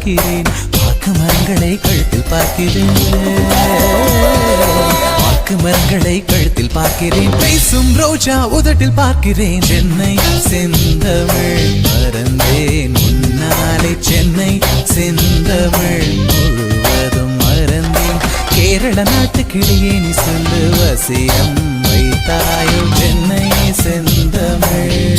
பார்க்கிறேன் பாக்கு மரங்களை கழுத்தில் பார்க்கிறேன் பாக்கு மரங்களை கழுத்தில் பார்க்கிறேன் பேசும் ரோஜா உதட்டில் பார்க்கிறேன் சென்னை செந்தமிழ் மறந்தேன் முன்னாலே சென்னை செந்தமிழ் முழுவதும் மறந்தேன் கேரள நாட்டு கிளியே நீ சொல்லு வசியம் வைத்தாயோ சென்னை செந்தமிழ்